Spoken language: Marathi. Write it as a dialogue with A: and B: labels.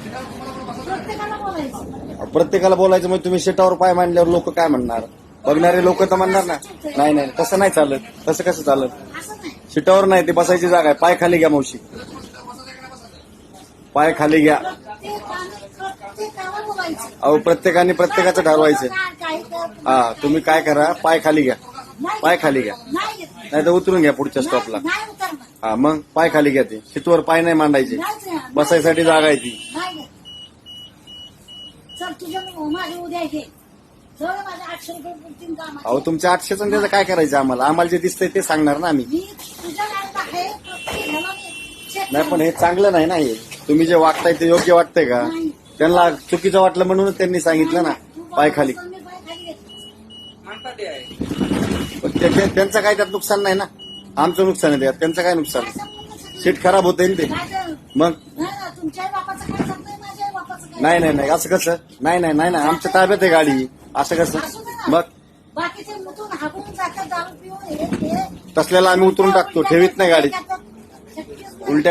A: प्रत्येकाला बोलायचं.
B: प्रत्येकाला बोलायचं म्हणजे तुम्ही शेटावर पाय मांडल्यावर लोक काय म्हणणार? बघणारे लोक तर म्हणणार ना, नाही नाही तसं नाही चालत. तसं कसं चालत?
A: असं नाही.
B: सीटावर नाही, ते बसायची जागा आहे. पाय खाली घ्या मावशी, पाय खाली घ्या.
A: प्रत्येकाला बोलायचं.
B: अहो प्रत्येकाने प्रत्येकाचं ठरवायचं.
A: काही करत
B: हा तुम्ही काय करा, पाय खाली घ्या,
A: नाही.
B: पाय खाली घ्या,
A: नाही घेत.
B: नाही तर उतरून घ्या पुढच्या स्टॉपला.
A: नाही उतरणार.
B: हा मग पाय खाली घ्या. ते सीटवर पाय नाही मांडायचे,
A: नाहीच आहे.
B: बसायसाठी जागा आहे ती.
A: नाही घेत. चल तुझ्या माझे उद्या घे. चल माझ्या 800 रुपये पुरतील कामाचे.
B: अहो तुमच्या 800चं त्याचं काय करायचं आम्हाला? आम्हाला जे दिसतंय ते सांगणार ना आम्ही.
A: मी तुझ्या गाडीत आहे. प्रत्येकाला मी check
B: नाही पण
A: करणार.
B: हे चांगलं नाही ना. हे तुम्ही जे वागताय ते योग्य वाटतंय का?
A: नाही.
B: त्यांना चुकीचं वाटलं म्हणूनच त्यांनी सांगितलं ना
A: तू
B: पाय खाली.
A: बोलतोस, मी पाय खाली घेतलं.
B: पण त्यांचं काय त्यात नुकसान नाही ना. आमचं नुकसान आहे त्यात, त्यांचं काय नुकसान?
A: काय संबंध सगळं?
B: सीट खराब होते ना ते.
A: काय झालं?
B: मग
A: नाही ना, तुमच्या बापाचं काय सांगतोय, माझ्या बापाचं काय?
B: नाही नाही नाही असं कसं? नाही नाही नाही नाही आमच्या ताब्यात आहे गाडी. असं कसं?
A: असू दे ना.
B: मग
A: बाकीचे मुतून हागून जातात दारू पिऊन हे ते.
B: तसल्याला आम्ही उतरून टाकतो, ठेवीत नाही गाडीत.
A: शक्यच नाही.
B: उलट्या